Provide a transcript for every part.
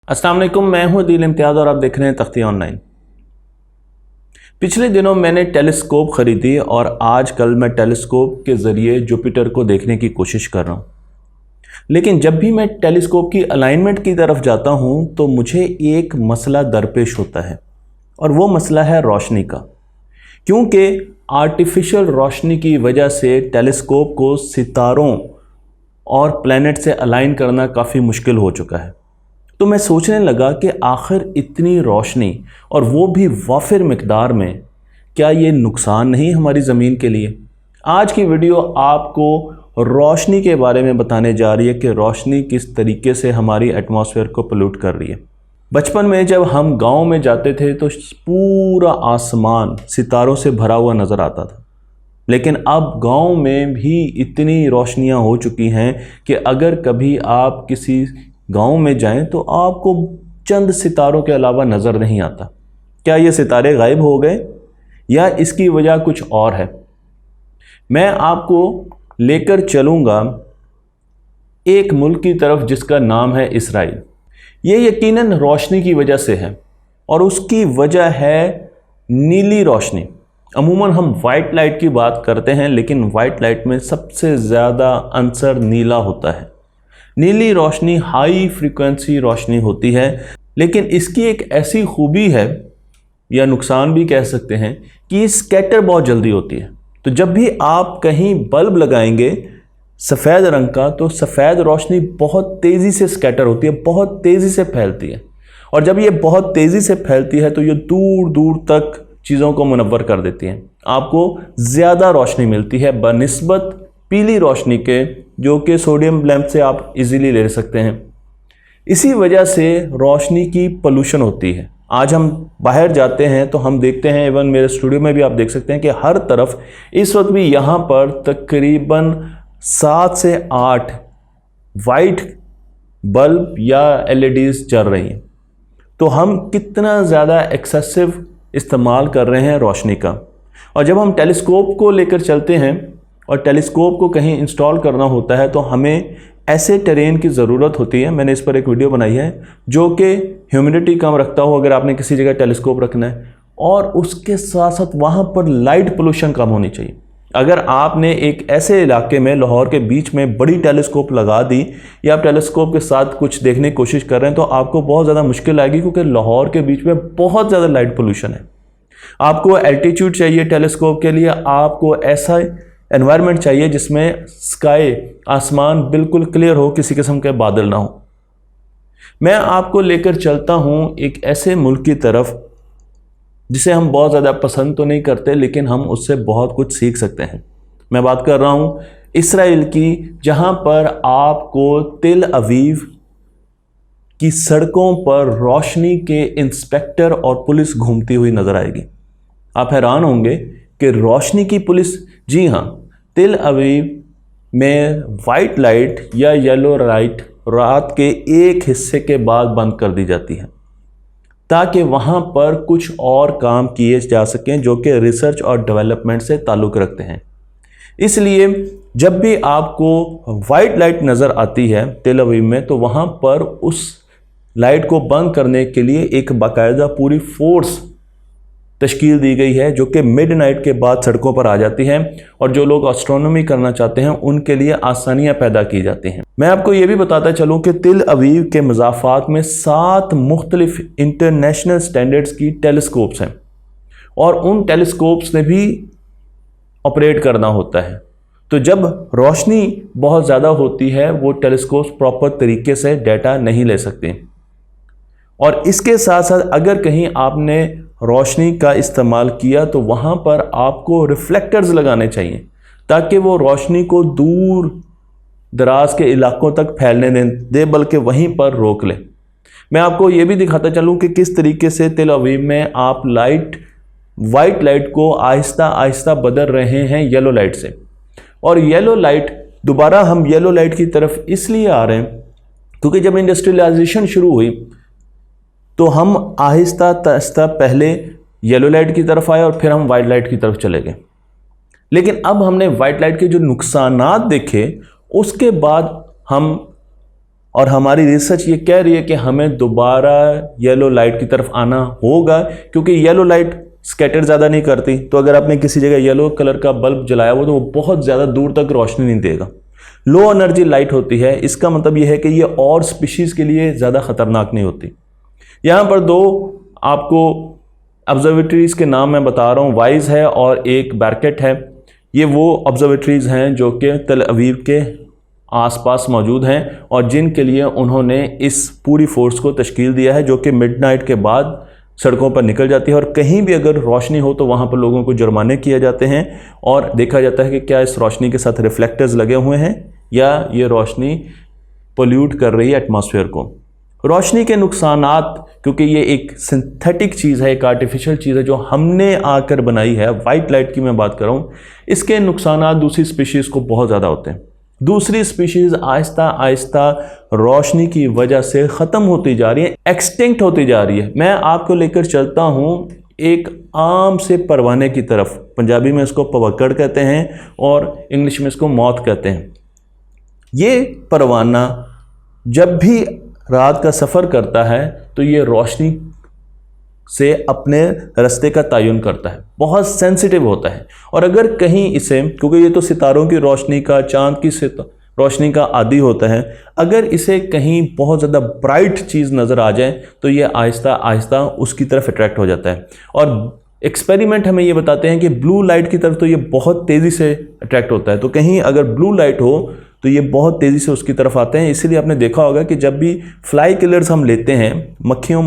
अस्सलाम वालेकुम, मैं हूं अदील इम्तियाज़ और आप देख रहे हैं तख्ती ऑनलाइन। पिछले दिनों मैंने टेलीस्कोप ख़रीदी और आजकल मैं टेलीस्कोप के ज़रिए जुपिटर को देखने की कोशिश कर रहा हूं। लेकिन जब भी मैं टेलीस्कोप की अलाइनमेंट की तरफ जाता हूं तो मुझे एक मसला दरपेश होता है और वो मसला है रोशनी का, क्योंकि आर्टिफिशियल रोशनी की वजह से टेलीस्कोप को सितारों और प्लैनेट से अलाइन करना काफ़ी मुश्किल हो चुका है। तो मैं सोचने लगा कि आखिर इतनी रोशनी और वो भी वाफिर मिकदार में, क्या ये नुकसान नहीं हमारी ज़मीन के लिए? आज की वीडियो आपको रोशनी के बारे में बताने जा रही है कि रोशनी किस तरीके से हमारी एटमॉस्फेयर को पोल्यूट कर रही है। बचपन में जब हम गांव में जाते थे तो पूरा आसमान सितारों से भरा हुआ नज़र आता था, लेकिन अब गांव में भी इतनी रोशनियां हो चुकी हैं कि अगर कभी आप किसी गांव में जाएं तो आपको चंद सितारों के अलावा नज़र नहीं आता। क्या ये सितारे गायब हो गए या इसकी वजह कुछ और है? मैं आपको लेकर चलूँगा एक मुल्क की तरफ जिसका नाम है इसराइल। ये यकीनन रोशनी की वजह से है और उसकी वजह है नीली रोशनी। अमूमन हम वाइट लाइट की बात करते हैं, लेकिन वाइट लाइट में सबसे ज़्यादा आंसर नीला होता है। नीली रोशनी हाई फ्रीक्वेंसी रोशनी होती है, लेकिन इसकी एक ऐसी खूबी है या नुकसान भी कह सकते हैं कि स्कैटर बहुत जल्दी होती है। तो जब भी आप कहीं बल्ब लगाएंगे सफ़ेद रंग का, तो सफ़ेद रोशनी बहुत तेज़ी से स्कैटर होती है, बहुत तेज़ी से फैलती है। और जब ये बहुत तेज़ी से फैलती है तो ये दूर दूर तक चीज़ों को मुनव्वर कर देती है। आपको ज़्यादा रोशनी मिलती है बनिस्बत पीली रोशनी के, जो कि सोडियम लैंप से आप इजीली ले सकते हैं। इसी वजह से रोशनी की पोल्यूशन होती है। आज हम बाहर जाते हैं तो हम देखते हैं, इवन मेरे स्टूडियो में भी आप देख सकते हैं कि हर तरफ इस वक्त भी यहाँ पर तकरीबन 7 से 8 वाइट बल्ब या एलईडीज़ चल रही हैं। तो हम कितना ज़्यादा एक्सेसिव इस्तेमाल कर रहे हैं रोशनी का। और जब हम टेलीस्कोप को लेकर चलते हैं और टेलीस्कोप को कहीं इंस्टॉल करना होता है तो हमें ऐसे टेरेन की ज़रूरत होती है। मैंने इस पर एक वीडियो बनाई है जो कि ह्यूमिडिटी कम रखता हो, अगर आपने किसी जगह टेलीस्कोप रखना है, और उसके साथ साथ वहाँ पर लाइट पोल्यूशन कम होनी चाहिए। अगर आपने एक ऐसे इलाके में लाहौर के बीच में बड़ी टेलीस्कोप लगा दी या आप टेलीस्कोप के साथ कुछ देखने की कोशिश कर रहे हैं तो आपको बहुत ज़्यादा मुश्किल आएगी, क्योंकि लाहौर के बीच में बहुत ज़्यादा लाइट पोल्यूशन है। आपको एल्टीट्यूड चाहिए टेलीस्कोप के लिए, आपको ऐसा एनवायरनमेंट चाहिए जिसमें स्काई आसमान बिल्कुल क्लियर हो, किसी किस्म के बादल ना हो। मैं आपको लेकर चलता हूं एक ऐसे मुल्क की तरफ जिसे हम बहुत ज़्यादा पसंद तो नहीं करते, लेकिन हम उससे बहुत कुछ सीख सकते हैं। मैं बात कर रहा हूं इसराइल की, जहां पर आपको तिल अवीव की सड़कों पर रोशनी के इंस्पेक्टर और पुलिस घूमती हुई नजर आएगी। आप हैरान होंगे कि रोशनी की पुलिस, जी हाँ, तिल अवीव में वाइट लाइट या येलो लाइट रात के एक हिस्से के बाद बंद कर दी जाती है ताकि वहाँ पर कुछ और काम किए जा सकें जो कि रिसर्च और डेवलपमेंट से ताल्लुक़ रखते हैं। इसलिए जब भी आपको वाइट लाइट नज़र आती है तिल अवीव में, तो वहाँ पर उस लाइट को बंद करने के लिए एक बाकायदा पूरी फोर्स तश्कील दी गई है जो कि मिडनाइट के बाद सड़कों पर आ जाती है, और जो लोग एस्ट्रोनॉमी करना चाहते हैं उनके लिए आसानियां पैदा की जाती हैं। मैं आपको ये भी बताता चलूं कि तिल अवीव के मज़ाफ़ात में 7 मुख्तलिफ इंटरनेशनल स्टैंडर्ड्स की टेलीस्कोप्स हैं और उन टेलीस्कोप्स ने भी ऑपरेट करना होता है। तो जब रोशनी बहुत ज़्यादा होती है वो टेलीस्कोप्स प्रॉपर तरीके से डाटा नहीं ले सकते। और इसके साथ साथ अगर कहीं आपने रोशनी का इस्तेमाल किया तो वहाँ पर आपको रिफ्लेक्टर्स लगाने चाहिए ताकि वो रोशनी को दूर दराज के इलाकों तक फैलने दे, बल्कि वहीं पर रोक ले। मैं आपको ये भी दिखाता चलूँ कि किस तरीके से तिल अवीव में आप वाइट लाइट को आहिस्ता आहिस्ता बदल रहे हैं येलो लाइट से। और येलो लाइट, दोबारा हम येलो लाइट की तरफ इसलिए आ रहे हैं क्योंकि जब इंडस्ट्रियलाइजेशन शुरू हुई तो हम आहिस्ता आहिस्ता पहले येलो लाइट की तरफ आए और फिर हम वाइट लाइट की तरफ चले गए। लेकिन अब हमने वाइट लाइट के जो नुकसानात देखे, उसके बाद हम और हमारी रिसर्च ये कह रही है कि हमें दोबारा येलो लाइट की तरफ आना होगा, क्योंकि येलो लाइट स्कैटर ज़्यादा नहीं करती। तो अगर आपने किसी जगह येलो कलर का बल्ब जलाया हो तो वो बहुत ज़्यादा दूर तक रोशनी नहीं देगा, लो एनर्जी लाइट होती है। इसका मतलब ये है कि ये और स्पीशीज़ के लिए ज़्यादा ख़तरनाक नहीं होती। यहाँ पर दो आपको ऑब्जर्वेटरीज़ के नाम मैं बता रहा हूँ, वाइज है और एक बैरकेट है। ये वो ऑब्जर्वेटरीज़ हैं जो कि तल अवीव के आसपास मौजूद हैं और जिनके लिए उन्होंने इस पूरी फोर्स को तश्कील दिया है, जो कि मिडनाइट के बाद सड़कों पर निकल जाती है और कहीं भी अगर रोशनी हो तो वहाँ पर लोगों को जुर्माने किए जाते हैं और देखा जाता है कि क्या इस रोशनी के साथ रिफ्लेक्टर्स लगे हुए हैं या ये रोशनी पोल्यूट कर रही है एटमॉस्फेयर को। रोशनी के नुकसानात, क्योंकि ये एक सिंथेटिक चीज़ है, एक आर्टिफिशियल चीज़ है जो हमने आकर बनाई है, वाइट लाइट की मैं बात कर रहा हूँ, इसके नुकसानात दूसरी स्पीशीज़ को बहुत ज़्यादा होते हैं। दूसरी स्पीशीज़ आहिस्ता आहिस्ता रोशनी की वजह से ख़त्म होती जा रही है, एक्सटिंक्ट होती जा रही है। मैं आपको लेकर चलता हूँ एक आम से परवाने की तरफ। पंजाबी में इसको पवक्कड़ कहते हैं और इंग्लिश में इसको मौत कहते हैं। ये परवाना जब भी रात का सफ़र करता है तो ये रोशनी से अपने रास्ते का तयन करता है, बहुत सेंसिटिव होता है। और अगर कहीं इसे, क्योंकि ये तो सितारों की रोशनी का, चांद की रोशनी का आदी होता है, अगर इसे कहीं बहुत ज़्यादा ब्राइट चीज़ नज़र आ जाए तो ये आहिस्ता आहिस्ता उसकी तरफ अट्रैक्ट हो जाता है। और एक्सपेरिमेंट हमें ये बताते हैं कि ब्लू लाइट की तरफ तो ये बहुत तेज़ी से अट्रैक्ट होता है। तो कहीं अगर ब्लू लाइट हो तो ये बहुत तेज़ी से उसकी तरफ आते हैं। इसीलिए आपने देखा होगा कि जब भी फ्लाई किलर्स हम लेते हैं, मक्खियों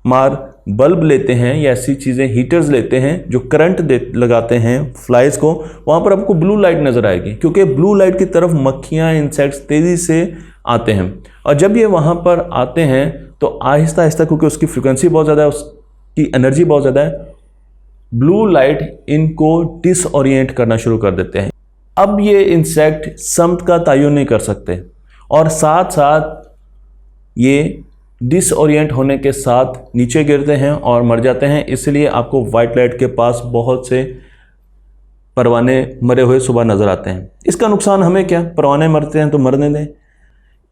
मार बल्ब लेते हैं या ऐसी चीज़ें, हीटर्स लेते हैं जो करंट लगाते हैं फ्लाइज को, वहाँ पर आपको ब्लू लाइट नज़र आएगी, क्योंकि ब्लू लाइट की तरफ मक्खियाँ, इंसेक्ट्स तेज़ी से आते हैं। और जब ये वहाँ पर आते हैं तो आहिस्ता आहिस्ता, क्योंकि उसकी फ्रिक्वेंसी बहुत ज़्यादा है, उसकी एनर्जी बहुत ज़्यादा है, ब्लू लाइट इनको डिसओरिएंट करना शुरू कर देते हैं। अब ये इंसेक्ट समत का तयन नहीं कर सकते और साथ साथ ये डिसओरिएंट होने के साथ नीचे गिरते हैं और मर जाते हैं। इसलिए आपको वाइट लाइट के पास बहुत से परवाने मरे हुए सुबह नज़र आते हैं। इसका नुकसान हमें क्या, परवाने मरते हैं तो मरने दें।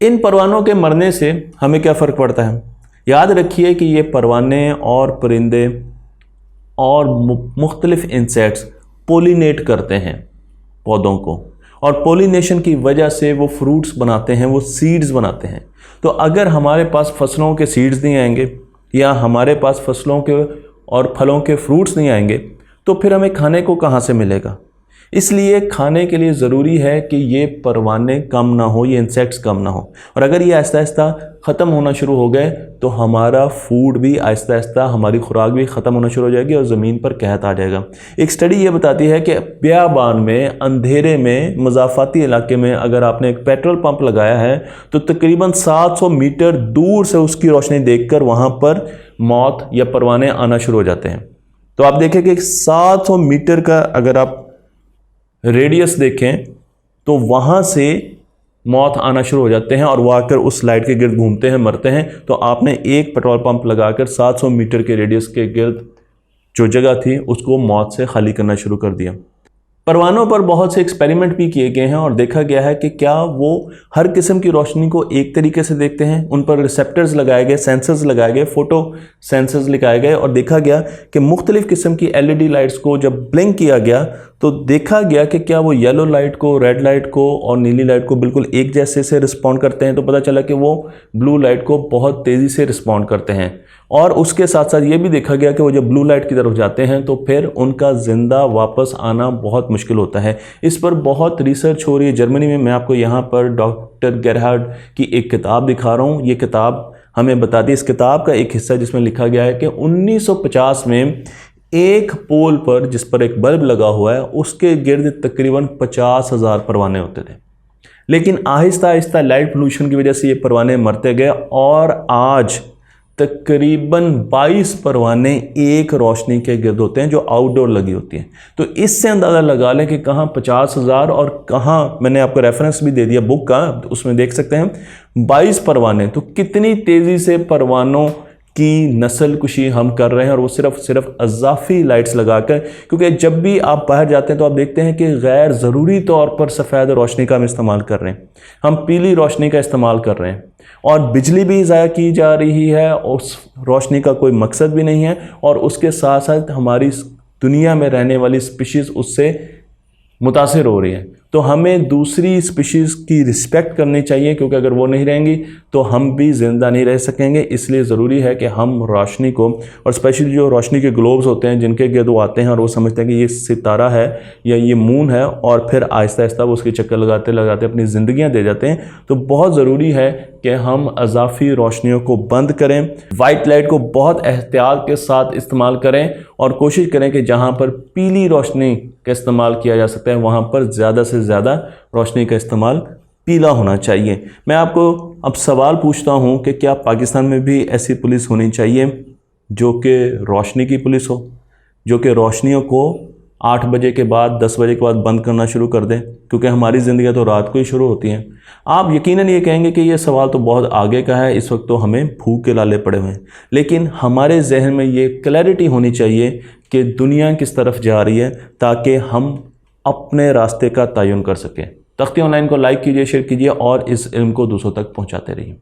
इन परवानों के मरने से हमें क्या फ़र्क पड़ता है? याद रखिए कि ये परवाने और परिंदे और मुख्तलिफ इंसेक्ट्स पोलिनेट करते हैं पौधों को, और पोलिनेशन की वजह से वो फ्रूट्स बनाते हैं, वो सीड्स बनाते हैं। तो अगर हमारे पास फसलों के सीड्स नहीं आएंगे या हमारे पास फसलों के और फलों के फ्रूट्स नहीं आएंगे तो फिर हमें खाने को कहाँ से मिलेगा? इसलिए खाने के लिए ज़रूरी है कि ये परवाने कम ना हो, ये इंसेक्ट्स कम ना हो। और अगर ये आहिस्ता आहिस्ता ख़त्म होना शुरू हो गए तो हमारा फूड भी आहिस्ता आहिस्ता, हमारी खुराक भी ख़त्म होना शुरू हो जाएगी और ज़मीन पर कहत आ जाएगा। एक स्टडी ये बताती है कि बियाबान में, अंधेरे में, मज़ाफ़ाती इलाके में अगर आपने एक पेट्रोल पंप लगाया है तो तकरीबन 700 मीटर दूर से उसकी रोशनी देखकर वहाँ पर मौत या परवाने आना शुरू हो जाते हैं। तो आप देखें कि 700 मीटर का अगर आप रेडियस देखें तो वहाँ से मौत आना शुरू हो जाते हैं और वो आकर उस लाइट के गिर्द घूमते हैं, मरते हैं। तो आपने एक पेट्रोल पंप लगाकर 700 मीटर के रेडियस के गिर्द जो जगह थी उसको मौत से खाली करना शुरू कर दिया। परवानों पर बहुत से एक्सपेरिमेंट भी किए गए हैं और देखा गया है कि क्या वो हर किस्म की रोशनी को एक तरीके से देखते हैं। उन पर रिसेप्टर्स लगाए गए, सेंसर्स लगाए गए, फोटो सेंसर्स लगाए गए और देखा गया कि मुख्तलिफ़ किस्म की LED लाइट्स को जब ब्लिंक किया गया तो देखा गया कि क्या वो येलो लाइट को, रेड लाइट को और नीली लाइट को बिल्कुल एक जैसे से रिस्पॉन्ड करते हैं। तो पता चला कि वो ब्लू लाइट को बहुत तेज़ी से रिस्पॉन्ड करते हैं। और उसके साथ साथ ये भी देखा गया कि वो जब ब्लू लाइट की तरफ जाते हैं तो फिर उनका ज़िंदा वापस आना बहुत मुश्किल होता है। इस पर बहुत रिसर्च हो रही है जर्मनी में। मैं आपको यहाँ पर डॉक्टर गेरहार्ड की एक किताब दिखा रहा हूँ। ये किताब हमें बताती है, इस किताब का एक हिस्सा जिसमें लिखा गया है कि 1950 में एक पोल पर जिस पर एक बल्ब लगा हुआ है उसके गिर्द तकरीबन 50,000 परवाने होते थे। लेकिन आहिस्ता आहिस्ता लाइट पोल्यूशन की वजह से ये परवाने मरते गए और आज तकरीबन 22 परवाने एक रोशनी के गिर्द होते हैं जो आउटडोर लगी होती हैं। तो इससे अंदाज़ा लगा लें कि कहाँ 50,000 और कहाँ, मैंने आपको रेफरेंस भी दे दिया बुक का, उसमें देख सकते हैं 22 परवाने। तो कितनी तेज़ी से परवानों की नस्ल कुशी हम कर रहे हैं, और वो सिर्फ अज़ाफ़ी लाइट्स लगाकर। क्योंकि जब भी आप बाहर जाते हैं तो आप देखते हैं कि गैर ज़रूरी तौर पर सफ़ेद रोशनी का हम इस्तेमाल कर रहे हैं, हम पीली रोशनी का इस्तेमाल कर रहे हैं, और बिजली भी ज़ाया की जा रही है, उस रोशनी का कोई मकसद भी नहीं है, और उसके साथ साथ हमारी दुनिया में रहने वाली स्पीशीज़ उससे मुतासिर हो रही है। तो हमें दूसरी स्पीशीज़ की रिस्पेक्ट करनी चाहिए, क्योंकि अगर वो नहीं रहेंगी तो हम भी ज़िंदा नहीं रह सकेंगे। इसलिए ज़रूरी है कि हम रोशनी को, और स्पेशली जो रोशनी के ग्लोब्स होते हैं जिनके गिर्द वो आते हैं और वो समझते हैं कि ये सितारा है या ये मून है, और फिर आहिस्ता आहिस्ता वो उसके चक्कर लगाते लगाते अपनी ज़िंदगियाँ दे जाते हैं। तो बहुत ज़रूरी है कि हम अज़ाफ़ी रोशनियों को बंद करें, वाइट लाइट को बहुत एहतियात के साथ इस्तेमाल करें, और कोशिश करें कि जहाँ पर पीली रोशनी का इस्तेमाल किया जा सकता है वहाँ पर ज़्यादा से ज़्यादा रोशनी का इस्तेमाल पीला होना चाहिए। मैं आपको अब सवाल पूछता हूँ कि क्या पाकिस्तान में भी ऐसी पुलिस होनी चाहिए जो कि रोशनी की पुलिस हो, जो कि रोशनियों को 8 बजे के बाद 10 बजे के बाद बंद करना शुरू कर दें, क्योंकि हमारी ज़िंदगी तो रात को ही शुरू होती हैं। आप यकीनन ये कहेंगे कि ये सवाल तो बहुत आगे का है, इस वक्त तो हमें भूख के लाले पड़े हुए हैं, लेकिन हमारे जहन में ये क्लैरिटी होनी चाहिए कि दुनिया किस तरफ जा रही है, ताकि हम अपने रास्ते का तयन कर सकें। तख्ती ऑनलाइन को लाइक कीजिए, शेयर कीजिए और इस इल्म को दूसरों तक पहुँचाते रहिए।